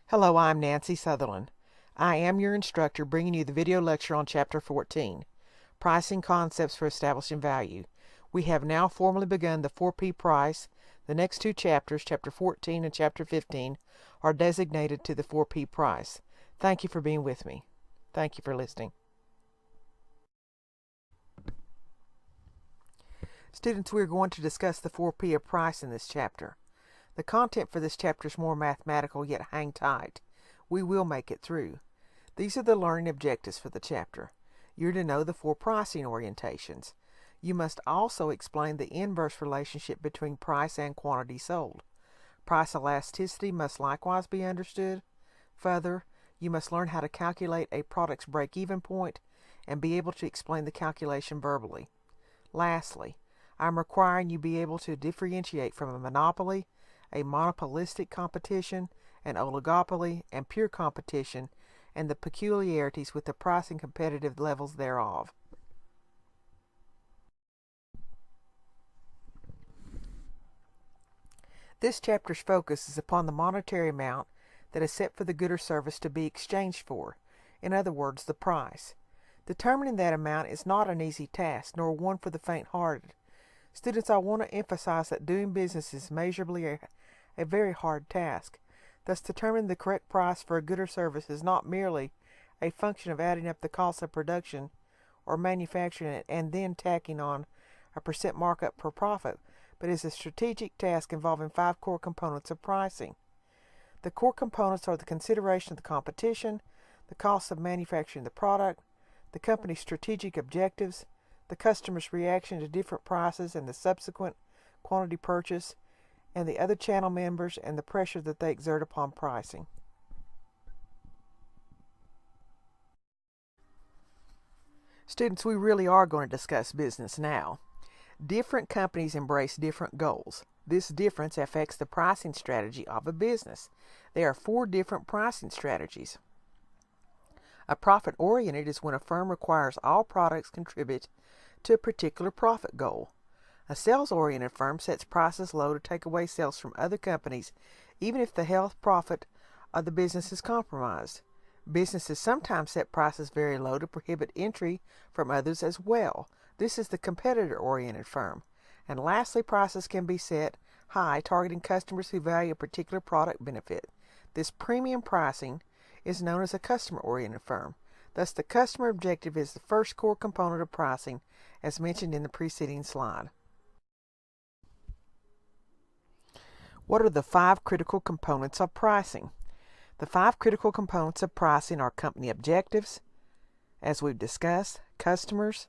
Hello, I'm Nancy Southerland. I am your instructor bringing you the video lecture on Chapter 14, Pricing Concepts for Establishing Value. We have now formally begun the 4P price. The next two chapters, Chapter 14 and Chapter 15, are designated to the 4P price. Thank you for being with me. Thank you for listening. Students, we're going to discuss the 4P of price in this chapter. The content for this chapter is more mathematical, yet hang tight. We will make it through. These are the learning objectives for the chapter. You're to know the 4 pricing orientations. You must also explain the inverse relationship between price and quantity sold. Price elasticity must likewise be understood. Further, you must learn how to calculate a product's break-even point and be able to explain the calculation verbally. Lastly, I'm requiring you be able to differentiate from a monopoly, a monopolistic competition, an oligopoly, and pure competition, and the peculiarities with the pricing competitive levels thereof. This chapter's focus is upon the monetary amount that is set for the good or service to be exchanged for, in other words, the price. Determining that amount is not an easy task, nor one for the faint-hearted. Students, I want to emphasize that doing business is measurably a very hard task. Thus, determining the correct price for a good or service is not merely a function of adding up the cost of production or manufacturing it and then tacking on a % markup per profit, but is a strategic task involving 5 core components of pricing. The core components are the consideration of the competition, the cost of manufacturing the product, the company's strategic objectives, the customer's reaction to different prices and the subsequent quantity purchase, and the other channel members and the pressure that they exert upon pricing. Students, we really are going to discuss business now. Different companies embrace different goals. This difference affects the pricing strategy of a business. There are 4 different pricing strategies. A profit-oriented is when a firm requires all products contribute to a particular profit goal. A sales-oriented firm sets prices low to take away sales from other companies, even if the health profit of the business is compromised. Businesses sometimes set prices very low to prohibit entry from others as well. This is the competitor-oriented firm. And lastly, prices can be set high, targeting customers who value a particular product benefit. This premium pricing is known as a customer-oriented firm. Thus, the customer objective is the first core component of pricing, as mentioned in the preceding slide. What are the 5 critical components of pricing? The 5 critical components of pricing are company objectives, as we've discussed, customers,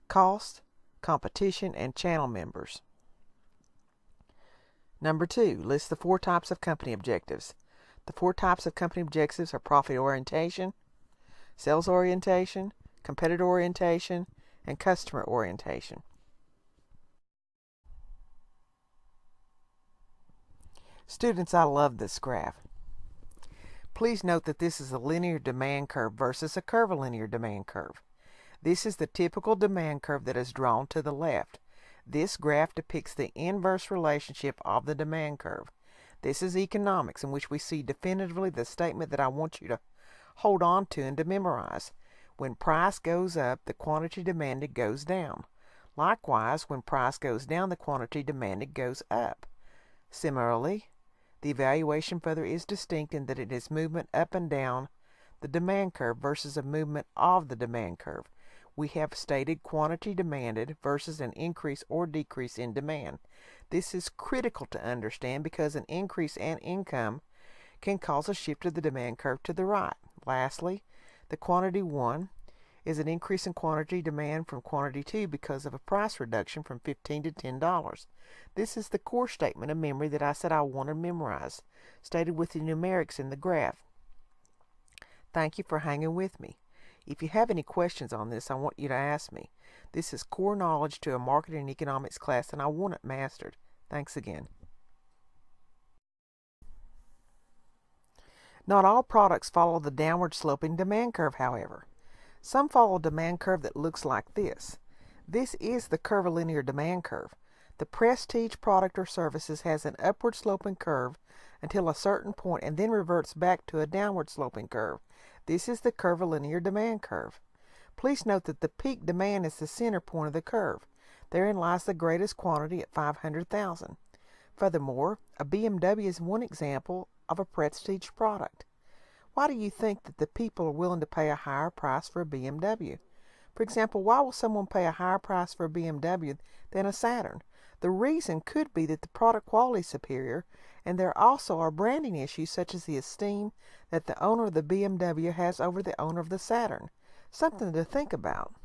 cost, competition, and channel members. Number 2, list the 4 types of company objectives. The 4 types of company objectives are profit orientation, sales orientation, competitor orientation, and customer orientation. Students, I love this graph. Please note that this is a linear demand curve versus a curvilinear demand curve. This is the typical demand curve that is drawn to the left. This graph depicts the inverse relationship of the demand curve. This is economics, in which we see definitively the statement that I want you to hold on to and to memorize. When price goes up, the quantity demanded goes down. Likewise, when price goes down, the quantity demanded goes up. Similarly, the evaluation further is distinct in that it is movement up and down the demand curve versus a movement of the demand curve. We have stated quantity demanded versus an increase or decrease in demand. This is critical to understand because an increase in income can cause a shift of the demand curve to the right. Lastly, the quantity 1 is an increase in quantity demand from quantity 2 because of a price reduction from $15 to $10. This is the core statement of memory that I said I want to memorize, stated with the numerics in the graph. Thank you for hanging with me. If you have any questions on this, I want you to ask me. This is core knowledge to a marketing and economics class, and I want it mastered. Thanks again. Not all products follow the downward sloping demand curve, however. Some follow a demand curve that looks like this. This is the curvilinear demand curve. The prestige product or services has an upward sloping curve until a certain point and then reverts back to a downward sloping curve. This is the curvilinear demand curve. Please note that the peak demand is the center point of the curve. Therein lies the greatest quantity at 500,000. Furthermore, a BMW is one example of a prestige product. Why do you think that the people are willing to pay a higher price for a BMW? For example, why will someone pay a higher price for a BMW than a Saturn? The reason could be that the product quality is superior, and there also are branding issues such as the esteem that the owner of the BMW has over the owner of the Saturn. Something to think about.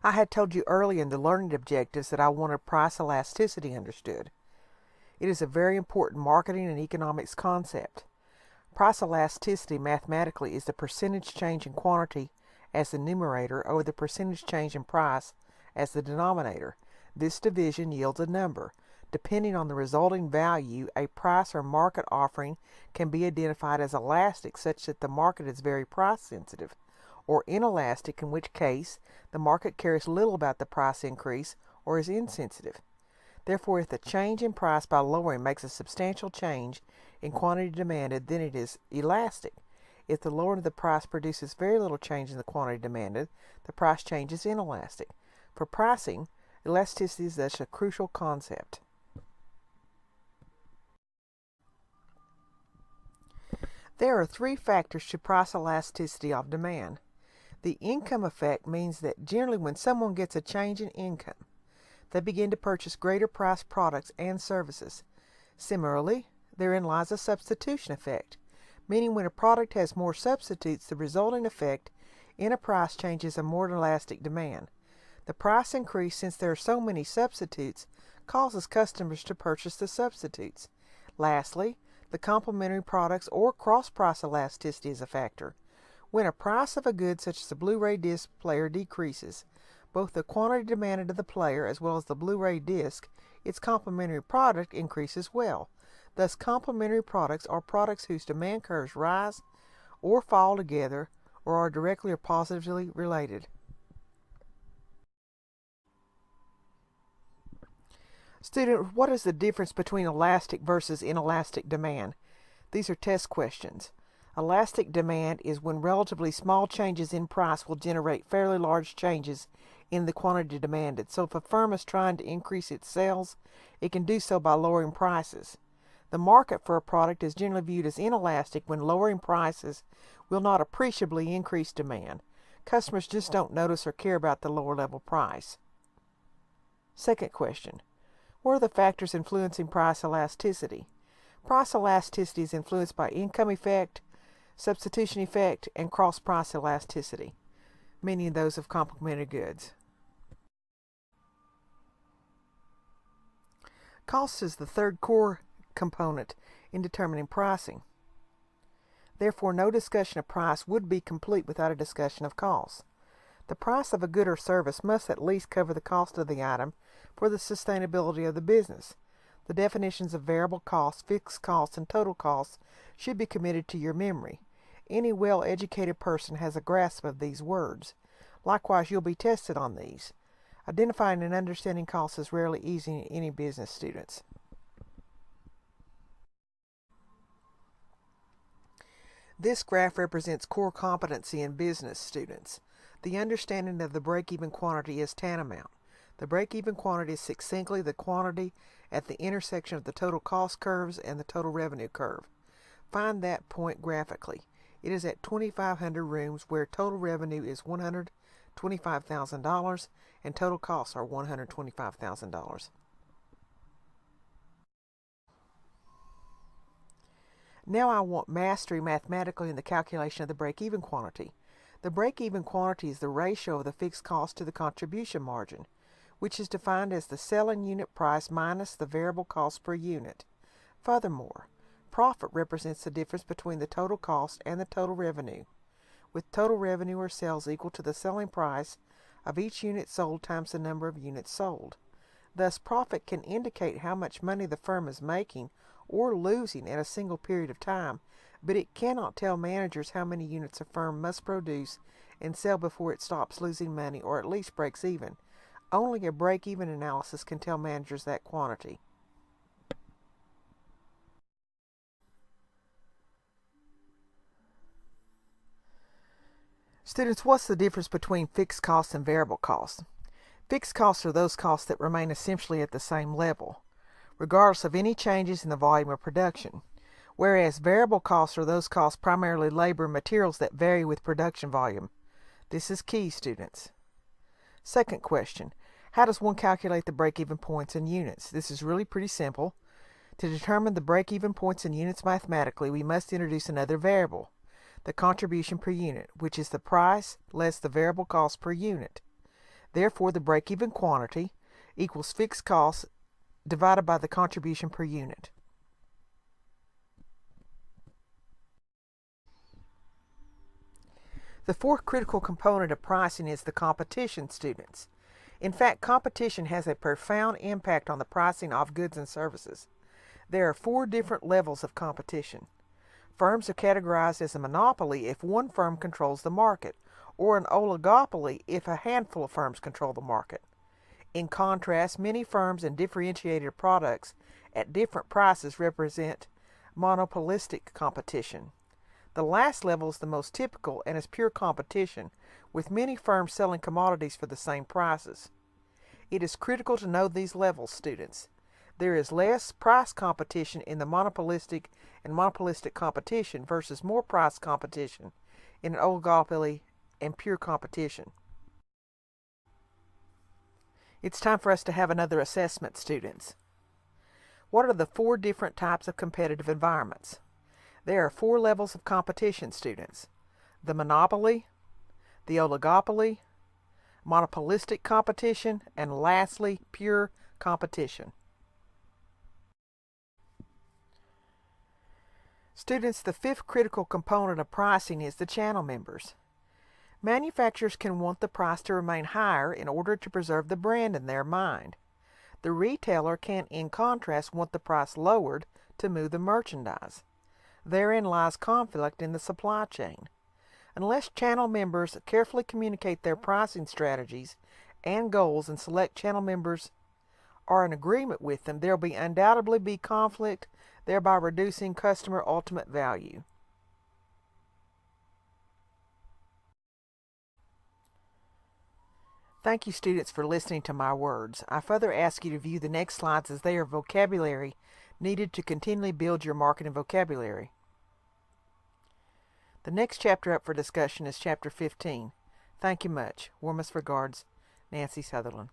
I had told you earlier in the learning objectives that I wanted price elasticity understood. It is a very important marketing and economics concept. Price elasticity mathematically is the percentage change in quantity as the numerator over the percentage change in price as the denominator. This division yields a number. Depending on the resulting value, a price or market offering can be identified as elastic such that the market is very price sensitive, or inelastic, in which case the market cares little about the price increase or is insensitive. Therefore, if the change in price by lowering makes a substantial change in quantity demanded, then it is elastic. If the lowering of the price produces very little change in the quantity demanded, the price change is inelastic. For pricing, elasticity is thus a crucial concept. There are three factors to price elasticity of demand. The income effect means that generally when someone gets a change in income, they begin to purchase greater priced products and services. Similarly, therein lies a substitution effect, meaning when a product has more substitutes, the resulting effect in a price change is a more elastic demand. The price increase, since there are so many substitutes, causes customers to purchase the substitutes. Lastly, the complementary products or cross-price elasticity is a factor. When a price of a good such as a Blu-ray disc player decreases, both the quantity demanded of the player as well as the Blu-ray disc, its complementary product increases well. Thus, complementary products are products whose demand curves rise or fall together or are directly or positively related. Student, what is the difference between elastic versus inelastic demand? These are test questions. Elastic demand is when relatively small changes in price will generate fairly large changes in the quantity demanded. So if a firm is trying to increase its sales, it can do so by lowering prices. The market for a product is generally viewed as inelastic when lowering prices will not appreciably increase demand. Customers just don't notice or care about the lower level price. Second question. What are the factors influencing price elasticity? Price elasticity is influenced by income effect, substitution effect, and cross-price elasticity, meaning those of complementary goods. Cost is the third core component in determining pricing. Therefore, no discussion of price would be complete without a discussion of cost. The price of a good or service must at least cover the cost of the item for the sustainability of the business. The definitions of variable costs, fixed costs, and total costs should be committed to your memory. Any well-educated person has a grasp of these words. Likewise, you'll be tested on these. Identifying and understanding costs is rarely easy in any business, students. This graph represents core competency in business, students. The understanding of the break-even quantity is tantamount. The break-even quantity is succinctly the quantity at the intersection of the total cost curves and the total revenue curve. Find that point graphically. It is at 2,500 rooms where total revenue is $125,000 and total costs are $125,000. Now I want mastery mathematically in the calculation of the break-even quantity. The break-even quantity is the ratio of the fixed cost to the contribution margin, which is defined as the selling unit price minus the variable cost per unit. Furthermore, profit represents the difference between the total cost and the total revenue, with total revenue or sales equal to the selling price of each unit sold times the number of units sold. Thus, profit can indicate how much money the firm is making or losing at a single period of time, but it cannot tell managers how many units a firm must produce and sell before it stops losing money or at least breaks even. Only a break-even analysis can tell managers that quantity. Students, what's the difference between fixed costs and variable costs? Fixed costs are those costs that remain essentially at the same level, regardless of any changes in the volume of production, whereas variable costs are those costs, primarily labor and materials, that vary with production volume. This is key, students. Second question, how does one calculate the break-even points in units? This is really pretty simple. To determine the break-even points in units mathematically, we must introduce another variable, the contribution per unit, which is the price less the variable cost per unit. Therefore, the break-even quantity equals fixed costs divided by the contribution per unit. The fourth critical component of pricing is the competition, students. In fact, competition has a profound impact on the pricing of goods and services. There are 4 different levels of competition. Firms are categorized as a monopoly if one firm controls the market, or an oligopoly if a handful of firms control the market. In contrast, many firms and differentiated products at different prices represent monopolistic competition. The last level is the most typical and is pure competition, with many firms selling commodities for the same prices. It is critical to know these levels, students. There is less price competition in the monopolistic and monopolistic competition versus more price competition in an oligopoly and pure competition. It's time for us to have another assessment, students. What are the 4 different types of competitive environments? There are 4 levels of competition, students. The monopoly, the oligopoly, monopolistic competition, and lastly, pure competition. Students, the 5th critical component of pricing is the channel members. Manufacturers can want the price to remain higher in order to preserve the brand in their mind. The retailer can, in contrast, want the price lowered to move the merchandise. Therein lies conflict in the supply chain. Unless channel members carefully communicate their pricing strategies and goals and select channel members are in agreement with them, there will undoubtedly be conflict, thereby reducing customer ultimate value. Thank you, students, for listening to my words. I further ask you to view the next slides as they are vocabulary needed to continually build your marketing vocabulary. The next chapter up for discussion is Chapter 15. Thank you much. Warmest regards, Nancy Southerland.